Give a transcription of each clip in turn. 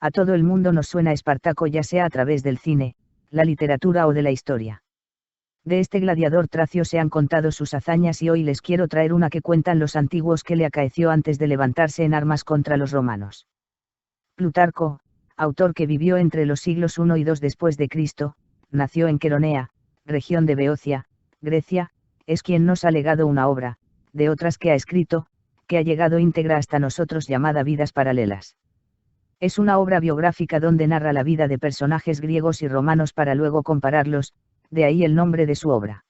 A todo el mundo nos suena Espartaco, ya sea a través del cine, la literatura o de la historia. De este gladiador tracio se han contado sus hazañas y hoy les quiero traer una que cuentan los antiguos que le acaeció antes de levantarse en armas contra los romanos. Plutarco, autor que vivió entre los siglos I y II después de Cristo, nació en Queronea, región de Beocia, Grecia, es quien nos ha legado una obra, de otras que ha escrito, que ha llegado íntegra hasta nosotros, llamada Vidas Paralelas. Es una obra biográfica donde narra la vida de personajes griegos y romanos para luego compararlos, de ahí el nombre de su obra.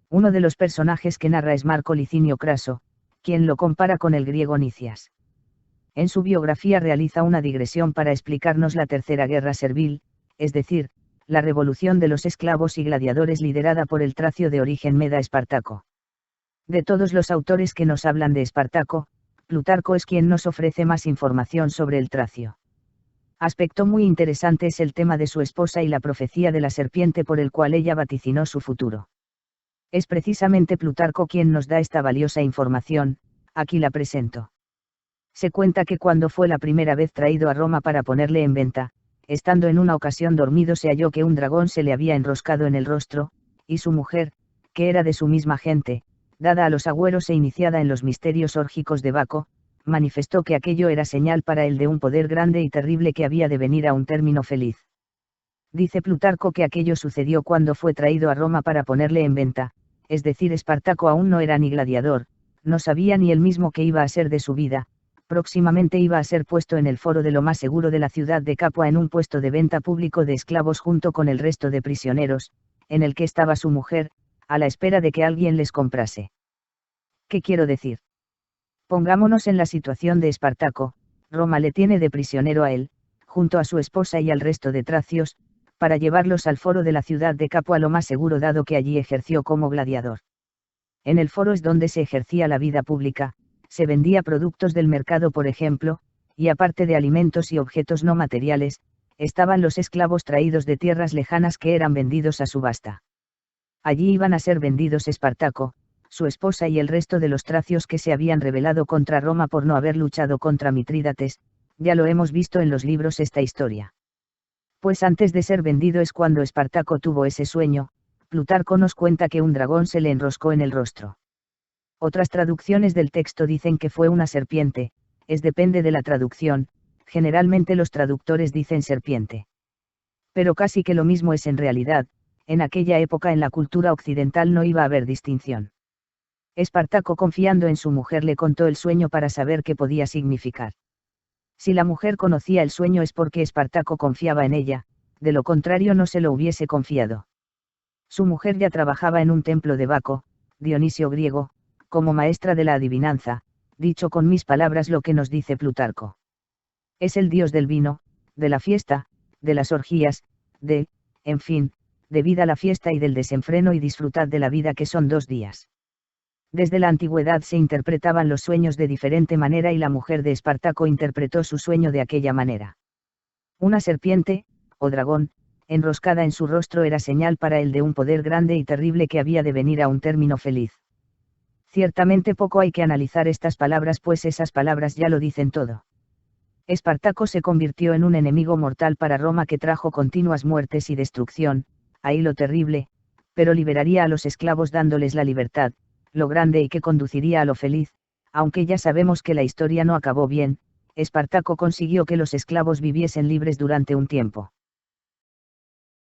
Uno de los personajes que narra es Marco Licinio Craso, quien lo compara con el griego Nicias. En su biografía realiza una digresión para explicarnos la Tercera Guerra Servil, es decir, la revolución de los esclavos y gladiadores liderada por el tracio de origen meda Espartaco. De todos los autores que nos hablan de Espartaco, Plutarco es quien nos ofrece más información sobre el tracio. Aspecto muy interesante es el tema de su esposa y la profecía de la serpiente por el cual ella vaticinó su futuro. Es precisamente Plutarco quien nos da esta valiosa información, aquí la presento. Se cuenta que cuando fue la primera vez traído a Roma para ponerle en venta, estando en una ocasión dormido se halló que un dragón se le había enroscado en el rostro, y su mujer, que era de su misma gente, dada a los agüeros e iniciada en los misterios órgicos de Baco, manifestó que aquello era señal para él de un poder grande y terrible que había de venir a un término feliz. Dice Plutarco que aquello sucedió cuando fue traído a Roma para ponerle en venta, es decir, Espartaco aún no era ni gladiador, no sabía ni él mismo qué iba a ser de su vida, próximamente iba a ser puesto en el foro de lo más seguro de la ciudad de Capua en un puesto de venta público de esclavos junto con el resto de prisioneros, en el que estaba su mujer, a la espera de que alguien les comprase. ¿Qué quiero decir? Pongámonos en la situación de Espartaco, Roma le tiene de prisionero a él, junto a su esposa y al resto de tracios, para llevarlos al foro de la ciudad de Capua lo más seguro dado que allí ejerció como gladiador. En el foro es donde se ejercía la vida pública, se vendía productos del mercado por ejemplo, y aparte de alimentos y objetos no materiales, estaban los esclavos traídos de tierras lejanas que eran vendidos a subasta. Allí iban a ser vendidos Espartaco, su esposa y el resto de los tracios que se habían rebelado contra Roma por no haber luchado contra Mitrídates, ya lo hemos visto en los libros esta historia. Pues antes de ser vendido es cuando Espartaco tuvo ese sueño, Plutarco nos cuenta que un dragón se le enroscó en el rostro. Otras traducciones del texto dicen que fue una serpiente, depende de la traducción, generalmente los traductores dicen serpiente. Pero casi que lo mismo es en realidad, en aquella época en la cultura occidental no iba a haber distinción. Espartaco, confiando en su mujer, le contó el sueño para saber qué podía significar. Si la mujer conocía el sueño es porque Espartaco confiaba en ella, de lo contrario no se lo hubiese confiado. Su mujer ya trabajaba en un templo de Baco, Dionisio griego, como maestra de la adivinanza, dicho con mis palabras lo que nos dice Plutarco. Es el dios del vino, de la fiesta, de las orgías, en fin, de vida la fiesta y del desenfreno y disfrutad de la vida que son 2 días. Desde la antigüedad se interpretaban los sueños de diferente manera y la mujer de Espartaco interpretó su sueño de aquella manera. Una serpiente, o dragón, enroscada en su rostro era señal para él de un poder grande y terrible que había de venir a un término feliz. Ciertamente poco hay que analizar estas palabras, pues esas palabras ya lo dicen todo. Espartaco se convirtió en un enemigo mortal para Roma que trajo continuas muertes y destrucción, ahí lo terrible, pero liberaría a los esclavos dándoles la libertad, lo grande y que conduciría a lo feliz, aunque ya sabemos que la historia no acabó bien, Espartaco consiguió que los esclavos viviesen libres durante un tiempo.